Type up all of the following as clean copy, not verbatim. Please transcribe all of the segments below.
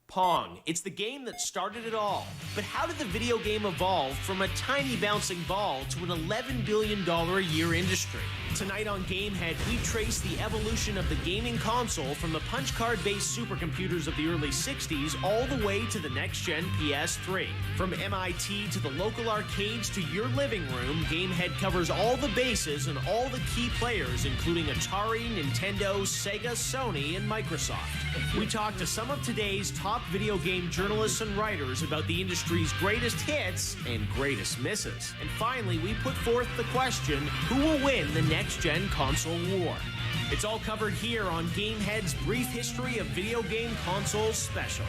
Pong. It's the game that started it all. But how did the video game evolve from a tiny bouncing ball to an $11 billion a year industry? Tonight on Gamehead, we trace the evolution of the gaming console from the punch card-based supercomputers of the early 60s all the way to the next-gen PS3. From MIT to the local arcades to your living room, Gamehead covers all the bases and all the key players, including Atari, Nintendo, Sega, Sony, and Microsoft. We talk to some of today's top video game journalists and writers about the industry's greatest hits and greatest misses. And finally, we put forth the question, who will win the next-gen console war? It's all covered here on Gamehead's Brief History of Video Game Consoles special.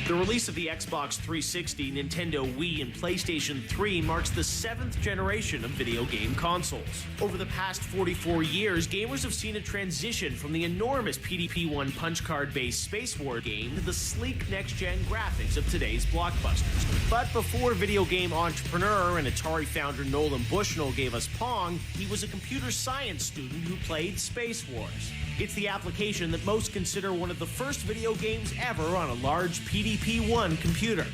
The release of the Xbox 360, Nintendo Wii, and PlayStation 3 marks the 7th generation of video game consoles. Over the past 44 years, gamers have seen a transition from the enormous PDP-1 punch card-based Space War game to the sleek next-gen graphics of today's blockbusters. But before video game entrepreneur and Atari founder Nolan Bushnell gave us Pong, he was a computer science student who played Space Wars. It's the application that most consider one of the first video games ever on a large PDP-1 computer.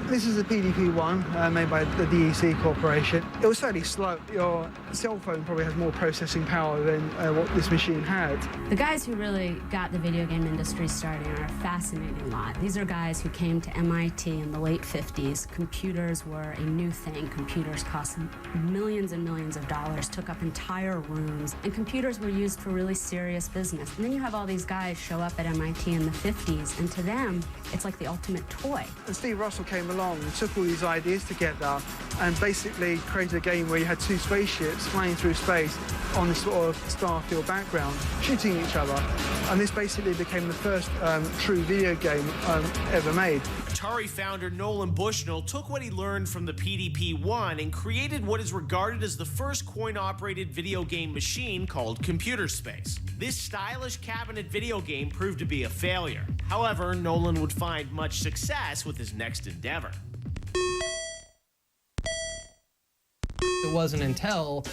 This is a PDP-1 made by the DEC Corporation. It was fairly slow. Your cell phone probably has more processing power than what this machine had. The guys who really got the video game industry starting are a fascinating lot. These are guys who came to MIT in the late 50s. Computers were a new thing. Computers cost millions and millions of dollars, took up entire rooms, and computers were used for really serious business. And then you have all these guys show up at MIT in the 50s, and to them, it's like the ultimate toy. And Steve Russell came along and took all these ideas together and basically created a game where you had two spaceships flying through space on this sort of Starfield background, shooting each other. And this basically became the first true video game ever made. Atari founder Nolan Bushnell took what he learned from the PDP-1 and created what is regarded as the first coin-operated video game machine called Computer Space. This stylish cabinet video game proved to be a failure. However, Nolan would find much success with his next endeavor. It wasn't until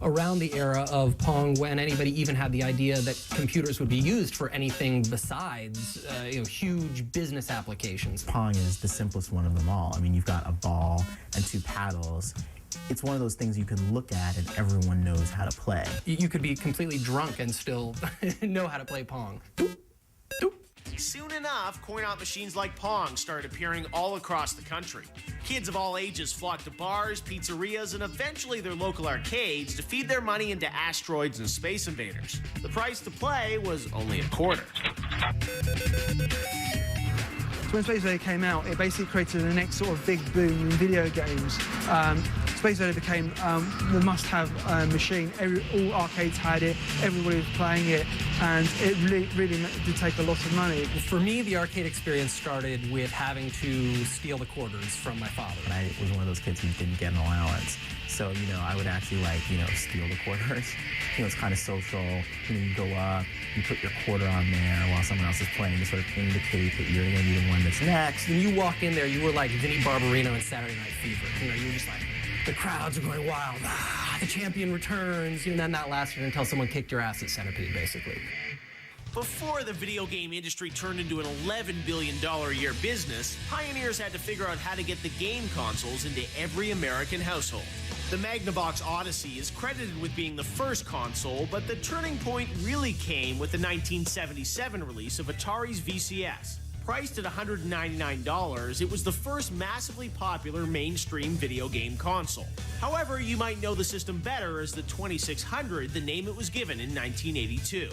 around the era of Pong when anybody even had the idea that computers would be used for anything besides huge business applications. Pong is the simplest one of them all. I mean, you've got a ball and two paddles. It's one of those things you can look at and everyone knows how to play. You could be completely drunk and still know how to play Pong. Doop, doop. Soon enough, coin-op machines like Pong started appearing all across the country. Kids of all ages flocked to bars, pizzerias, and eventually their local arcades to feed their money into asteroids and space invaders. The price to play was only a quarter. So when Space Invaders came out, it basically created the next sort of big boom in video games. Space Invaders became the must-have machine. All arcades had it, everybody was playing it, and it really did take a lot of money. For me, the arcade experience started with having to steal the quarters from my father. I was one of those kids who didn't get an allowance. So, I would actually, steal the quarters. It's kind of social. You go up, you put your quarter on there while someone else is playing to sort of indicate that you're going to be the one that's next. When you walk in there, you were like Vinnie Barbarino in Saturday Night Fever. You were just like, the crowds are going wild. The champion returns. And then that lasted until someone kicked your ass at Centipede, basically. Before the video game industry turned into an $11 billion a year business, pioneers had to figure out how to get the game consoles into every American household. The Magnavox Odyssey is credited with being the first console, but the turning point really came with the 1977 release of Atari's VCS. Priced at $199, it was the first massively popular mainstream video game console. However, you might know the system better as the 2600, the name it was given in 1982.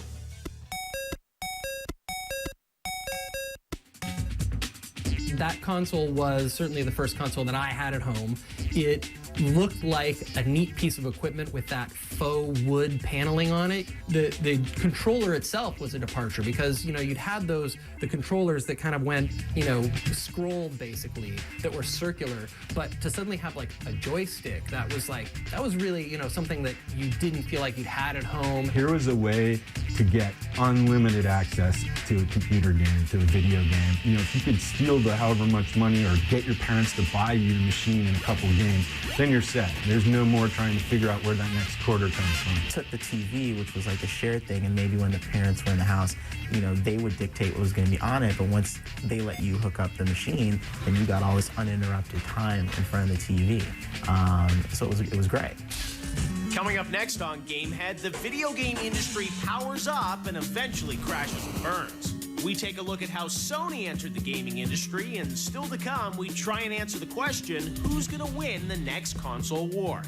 That console was certainly the first console that I had at home. It looked like a neat piece of equipment with that faux wood paneling on it. The controller itself was a departure because, you'd had the controllers that kind of went, scrolled basically, that were circular, but to suddenly have like a joystick, that was really, something that you didn't feel like you'd had at home. Here was a way to get unlimited access to a computer game, to a video game. If you could steal the however much money or get your parents to buy you the machine in a couple of games, then you're set. There's no more trying to figure out where that next quarter comes from. Took the TV, which was like a shared thing, and maybe when the parents were in the house, they would dictate what was going to be on it, but once they let you hook up the machine, then you got all this uninterrupted time in front of the TV. So it was great. Coming up next on Gamehead, the video game industry powers up and eventually crashes and burns. We take a look at how Sony entered the gaming industry, and still to come, we try and answer the question, who's going to win the next console war?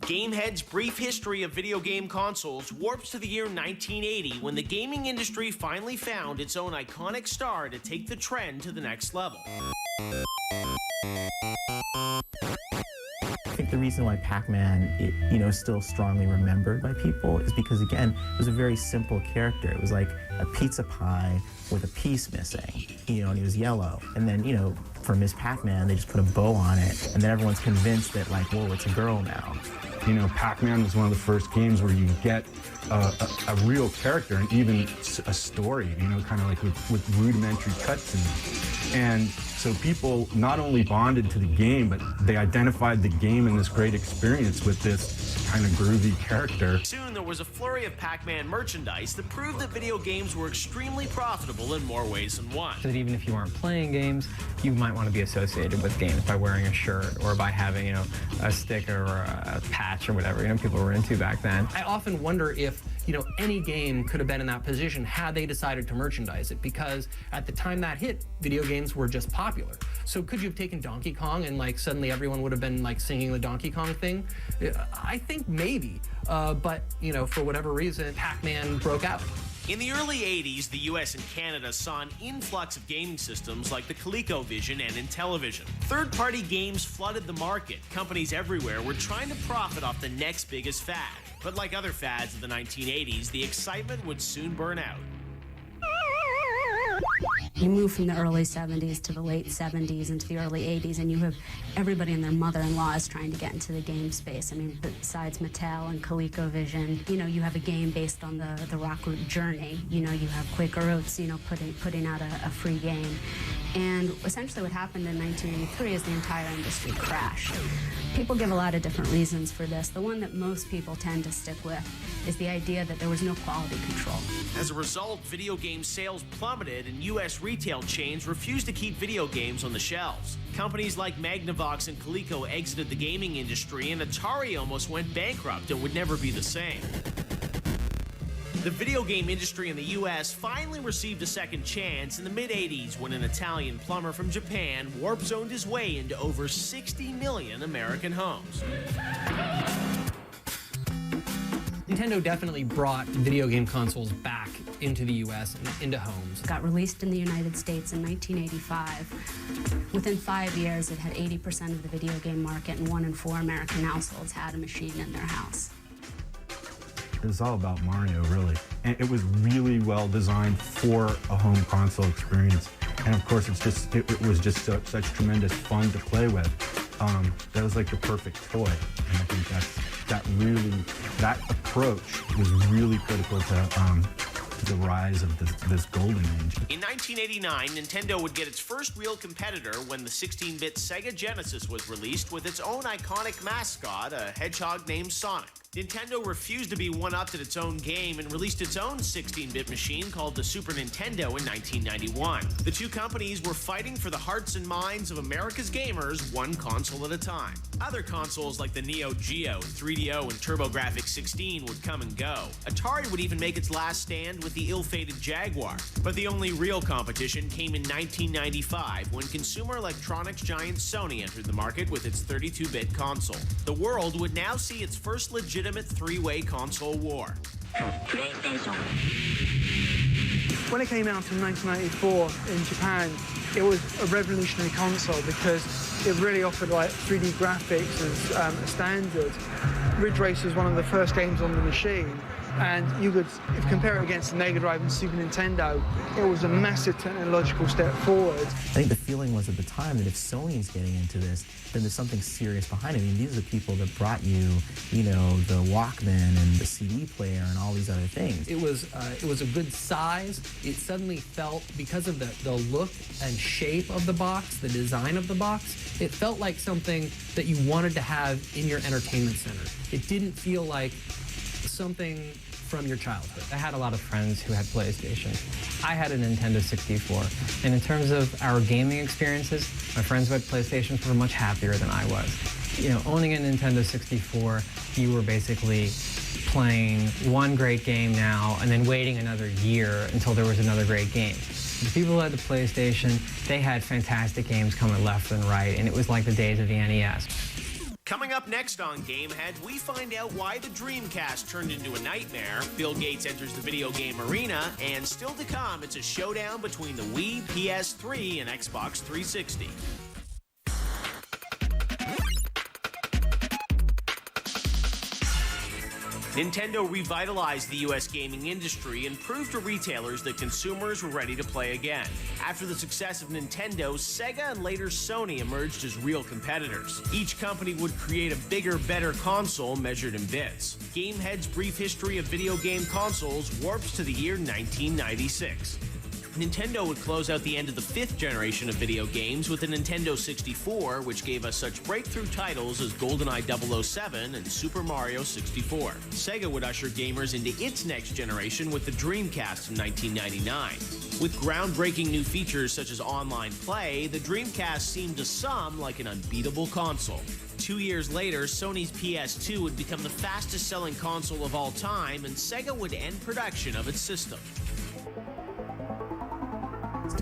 Gamehead's brief history of video game consoles warps to the year 1980 when the gaming industry finally found its own iconic star to take the trend to the next level. I think the reason why Pac-Man, is still strongly remembered by people is because, again, it was a very simple character. It was like a pizza pie with a piece missing, and he was yellow. And then, for Miss Pac-Man, they just put a bow on it, and then everyone's convinced that, like, whoa, it's a girl now. Pac-Man was one of the first games where you get a real character and even a story, kind of like with rudimentary cutscenes. And so people not only bonded to the game, but they identified the game and this great experience with this kind of groovy character. Soon there was a flurry of Pac-Man merchandise that proved that video games were extremely profitable in more ways than one. So that even if you aren't playing games, you might want to be associated with games by wearing a shirt or by having, a sticker or a patch or whatever, people were into back then. I often wonder if, any game could have been in that position had they decided to merchandise it, because at the time that hit, video games were just popular. So could you have taken Donkey Kong and suddenly everyone would have been singing the Donkey Kong thing? I think maybe, but for whatever reason, Pac-Man broke out. In the early 80s, the US and Canada saw an influx of gaming systems like the ColecoVision and Intellivision. Third-party games flooded the market. Companies everywhere were trying to profit off the next biggest fad. But like other fads of the 1980s, the excitement would soon burn out. You move from the early 70s to the late 70s into the early 80s, and you have everybody and their mother-in-law is trying to get into the game space. I mean, besides Mattel and ColecoVision, you have a game based on the rock root journey. You have Quaker Oats, putting out a free game. And essentially what happened in 1983 is the entire industry crashed. People give a lot of different reasons for this. The one that most people tend to stick with is the idea that there was no quality control. As a result, video game sales plummeted and U.S. retail chains refused to keep video games on the shelves. Companies like Magnavox and Coleco exited the gaming industry, and Atari almost went bankrupt and would never be the same. The video game industry in the U.S. finally received a second chance in the mid-'80s when an Italian plumber from Japan warp-zoned his way into over 60 million American homes. Nintendo definitely brought video game consoles back into the U.S. and into homes. It got released in the United States in 1985. Within 5 years, it had 80% of the video game market, and 1 in 4 American households had a machine in their house. It was all about Mario, really. And it was really well designed for a home console experience. And of course, it was just such tremendous fun to play with. That was like the perfect toy. And I think that approach was really critical to the rise of this golden age. In 1989, Nintendo would get its first real competitor when the 16-bit Sega Genesis was released with its own iconic mascot, a hedgehog named Sonic. Nintendo refused to be one-upped at its own game and released its own 16-bit machine called the Super Nintendo in 1991. The two companies were fighting for the hearts and minds of America's gamers, one console at a time. Other consoles like the Neo Geo, 3DO, and TurboGrafx-16 would come and go. Atari would even make its last stand with the ill-fated Jaguar. But the only real competition came in 1995 when consumer electronics giant Sony entered the market with its 32-bit console. The world would now see its first legitimate three-way console war. When it came out in 1994 in Japan, it was a revolutionary console because it really offered like 3D graphics as a standard. Ridge Racer was one of the first games on the machine, and you could compare it against the Mega Drive and Super Nintendo. It was a massive technological step forward. I think the feeling was at the time that if Sony's getting into this, then there's something serious behind it. I mean, these are the people that brought you, you know, the Walkman and the CD player and all these other things. It was a good size. It suddenly felt, because of the look and shape of the box, the design of the box, it felt like something that you wanted to have in your entertainment center. It didn't feel like something from your childhood. I had a lot of friends who had PlayStation. I had a Nintendo 64. And in terms of our gaming experiences, my friends who had PlayStations were much happier than I was. You know, owning a Nintendo 64, you were basically playing one great game now and then waiting another year until there was another great game. The people who had the PlayStation, they had fantastic games coming left and right, and it was like the days of the NES. Coming up next on Gamehead, we find out why the Dreamcast turned into a nightmare, Bill Gates enters the video game arena, and still to come, it's a showdown between the Wii, PS3, and Xbox 360. Nintendo revitalized the U.S. gaming industry and proved to retailers that consumers were ready to play again. After the success of Nintendo, Sega and later Sony emerged as real competitors. Each company would create a bigger, better console measured in bits. Gamehead's brief history of video game consoles warps to the year 1996. Nintendo would close out the end of the 5th generation of video games with the Nintendo 64, which gave us such breakthrough titles as GoldenEye 007 and Super Mario 64. Sega would usher gamers into its next generation with the Dreamcast in 1999. With groundbreaking new features such as online play, the Dreamcast seemed to some like an unbeatable console. 2 years later, Sony's PS2 would become the fastest-selling console of all time, and Sega would end production of its system.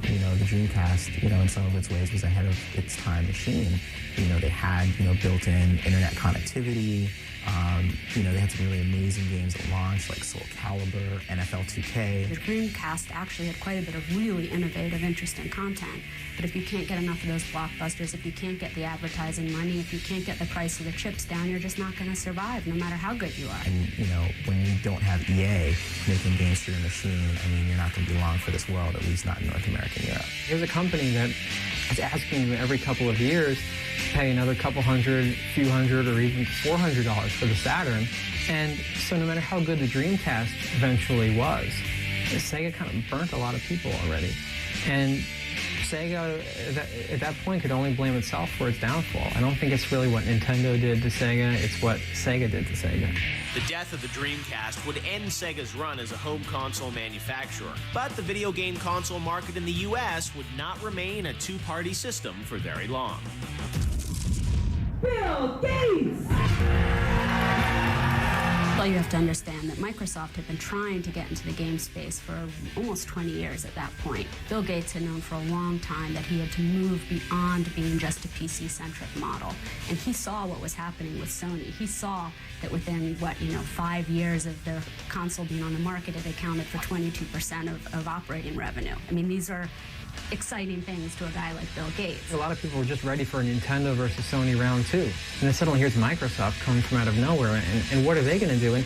You know, the Dreamcast, you know, in some of its ways was ahead of its time machine. You know, they had, you know, built-in internet connectivity. You know, they had some really amazing games at launch, like Soul Calibur, NFL 2K. The Dreamcast actually had quite a bit of really innovative, interesting content. But if you can't get enough of those blockbusters, if you can't get the advertising money, if you can't get the price of the chips down, you're just not going to survive, no matter how good you are. And, you know, when you don't have EA making games for your machine, I mean, you're not going to be long for this world, at least not in North America and Europe. Here's a company that is asking you every couple of years to pay another couple hundred, few hundred, or even $400 for the Saturn. And so no matter how good the Dreamcast eventually was, Sega kind of burnt a lot of people already. And Sega, at that point, could only blame itself for its downfall. I don't think it's really what Nintendo did to Sega, it's what Sega did to Sega. The death of the Dreamcast would end Sega's run as a home console manufacturer. But the video game console market in the US would not remain a two-party system for very long. Bill Gates! Well, you have to understand that Microsoft had been trying to get into the game space for almost 20 years at that point. Bill Gates had known for a long time that he had to move beyond being just a PC-centric model. And he saw what was happening with Sony. He saw that within, 5 years of their console being on the market, it accounted for 22% of operating revenue. I mean, these are exciting things to a guy like Bill Gates. A lot of people were just ready for a Nintendo versus Sony round 2. And then suddenly here's Microsoft coming from out of nowhere, and what are they going to do? And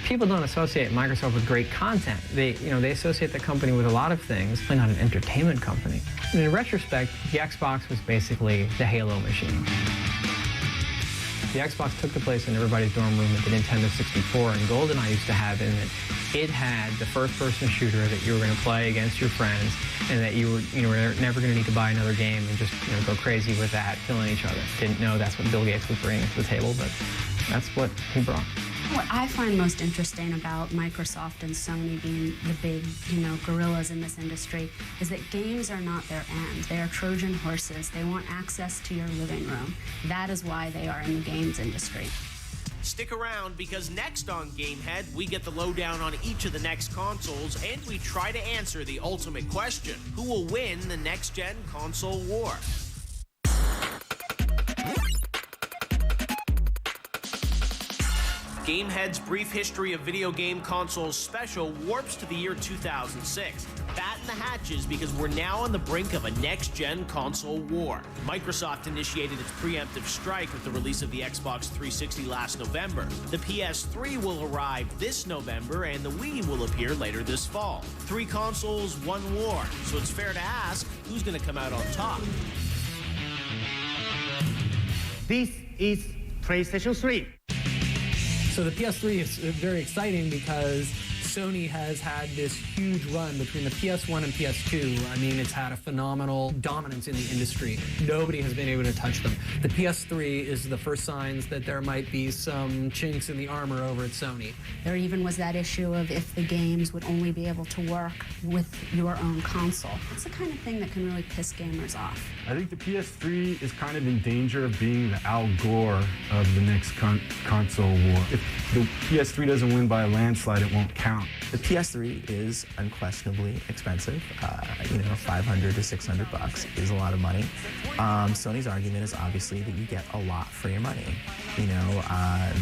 people don't associate Microsoft with great content. They associate the company with a lot of things, but not an entertainment company. And in retrospect, the Xbox was basically the Halo machine. The Xbox took the place in everybody's dorm room that the Nintendo 64 and GoldenEye used to have in it. It had the first-person shooter that you were going to play against your friends, and that you were never going to need to buy another game and just go crazy with that, killing each other. Didn't know that's what Bill Gates was bringing to the table, but that's what he brought. What I find most interesting about Microsoft and Sony being the big, gorillas in this industry is that games are not their end. They are Trojan horses. They want access to your living room. That is why they are in the games industry. Stick around, because next on Gamehead, we get the lowdown on each of the next consoles, and we try to answer the ultimate question: who will win the next-gen console war? Gamehead's brief history of video game consoles special warps to the year 2006. the hatches because we're now on the brink of a next-gen console war. Microsoft initiated its preemptive strike with the release of the Xbox 360 last November. The PS3 will arrive this November, and the Wii will appear later this fall. 3 consoles, 1 war, so it's fair to ask, who's going to come out on top? This is PlayStation 3. So the PS3 is very exciting because Sony has had this huge run between the PS1 and PS2. I mean, it's had a phenomenal dominance in the industry. Nobody has been able to touch them. The PS3 is the first signs that there might be some chinks in the armor over at Sony. There even was that issue of if the games would only be able to work with your own console. It's the kind of thing that can really piss gamers off. I think the PS3 is kind of in danger of being the Al Gore of the next console war. If the PS3 doesn't win by a landslide, it won't count. The PS3 is unquestionably expensive. $500 to $600 is a lot of money. Sony's argument is obviously that you get a lot for your money.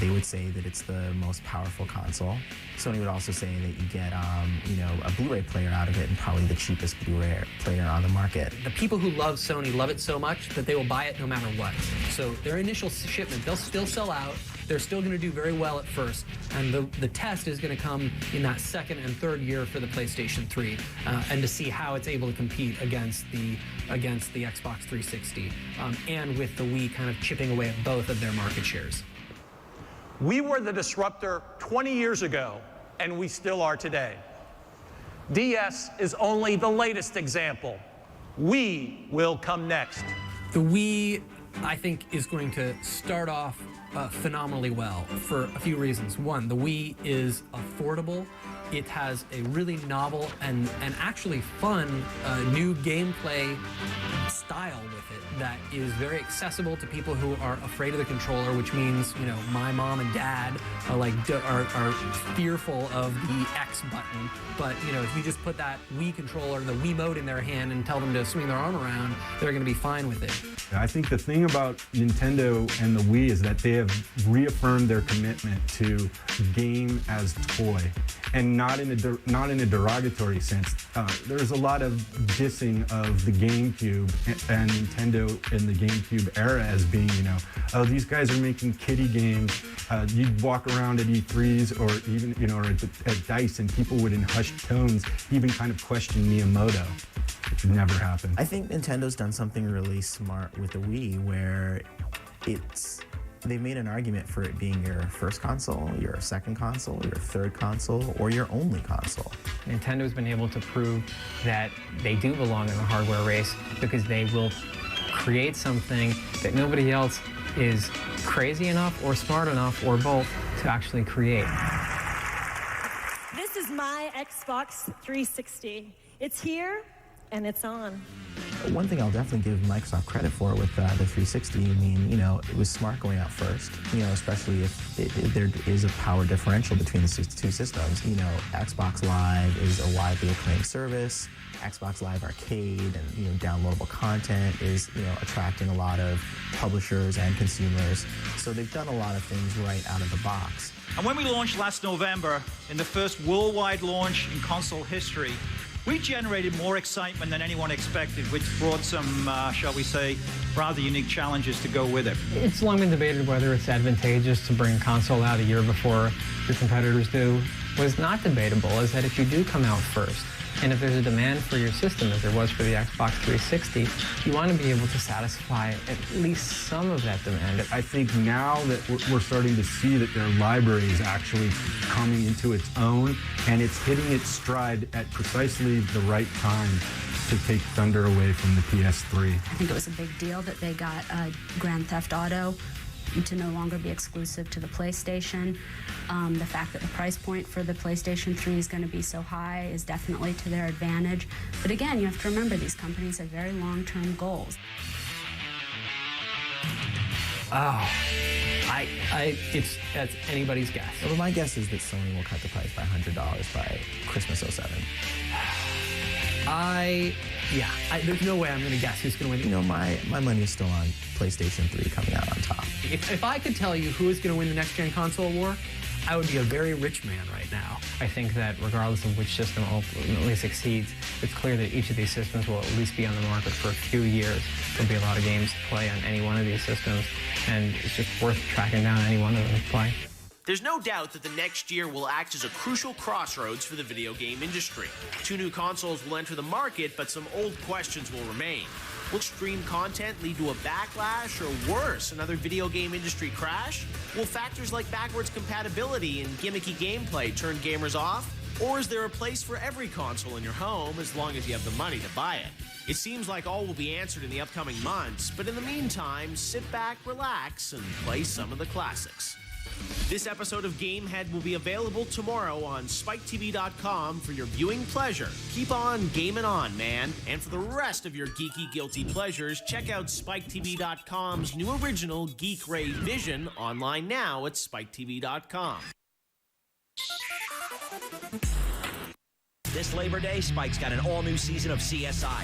They would say that it's the most powerful console. Sony would also say that you get, a Blu-ray player out of it and probably the cheapest Blu-ray player on the market. The people who love Sony love it so much that they will buy it no matter what. So their initial shipment, they'll still sell out. They're still going to do very well at first, and the test is going to come in that second and third year for the PlayStation 3, and to see how it's able to compete against the Xbox 360, and with the Wii kind of chipping away at both of their market shares. We were the disruptor 20 years ago, and we still are today. DS is only the latest example. We will come next. The Wii, I think, is going to start off phenomenally well for a few reasons. One, the Wii is affordable. It has a really novel and actually fun new gameplay style with it that is very accessible to people who are afraid of the controller, which means, my mom and dad are fearful of the X button. But, if you just put that Wii controller, the Wiimote in their hand and tell them to swing their arm around, they're going to be fine with it. I think the thing about Nintendo and the Wii is that they have reaffirmed their commitment to game as toy, and not in a derogatory sense. There's a lot of dissing of the GameCube and Nintendo in the GameCube era as being, oh, these guys are making kiddie games. You'd walk around at E3s or even, or at DICE, and people would, in hushed tones, even kind of question Miyamoto, which would never happen. I think Nintendo's done something really smart with the Wii, where they've made an argument for it being your first console, your second console, your third console, or your only console. Nintendo's been able to prove that they do belong in the hardware race because they will create something that nobody else is crazy enough or smart enough or both to actually create. This is my Xbox 360. It's here and it's on. One thing I'll definitely give Microsoft credit for with the 360, it was smart going out first, especially if there is a power differential between the two systems. Xbox Live is a widely acclaimed service. Xbox Live Arcade and downloadable content is attracting a lot of publishers and consumers. So they've done a lot of things right out of the box. And when we launched last November, in the first worldwide launch in console history, we generated more excitement than anyone expected, which brought some, shall we say, rather unique challenges to go with it. It's long been debated whether it's advantageous to bring a console out a year before your competitors do. What's not debatable is that if you do come out first, and if there's a demand for your system, as there was for the Xbox 360, you want to be able to satisfy at least some of that demand. I think now that we're starting to see that their library is actually coming into its own, and it's hitting its stride at precisely the right time to take thunder away from the PS3. I think it was a big deal that they got Grand Theft Auto to no longer be exclusive to the PlayStation. The fact that the price point for the PlayStation 3 is going to be so high is definitely to their advantage. But again, you have to remember these companies have very long-term goals. That's anybody's guess. Well, my guess is that Sony will cut the price by $100 by Christmas '07. There's no way I'm going to guess who's going to win. My money is still on PlayStation 3 coming out on top. If I could tell you who is going to win the next-gen console war, I would be a very rich man right now. I think that regardless of which system ultimately succeeds, it's clear that each of these systems will at least be on the market for a few years. There'll be a lot of games to play on any one of these systems, and it's just worth tracking down any one of them to play. There's no doubt that the next year will act as a crucial crossroads for the video game industry. 2 new consoles will enter the market, but some old questions will remain. Will streamed content lead to a backlash, or worse, another video game industry crash? Will factors like backwards compatibility and gimmicky gameplay turn gamers off? Or is there a place for every console in your home as long as you have the money to buy it? It seems like all will be answered in the upcoming months, but in the meantime, sit back, relax, and play some of the classics. This episode of Gamehead will be available tomorrow on SpikeTV.com for your viewing pleasure. Keep on gaming on, man. And for the rest of your geeky, guilty pleasures, check out SpikeTV.com's new original Geek Ray Vision online now at SpikeTV.com. This Labor Day, Spike's got an all-new season of CSI.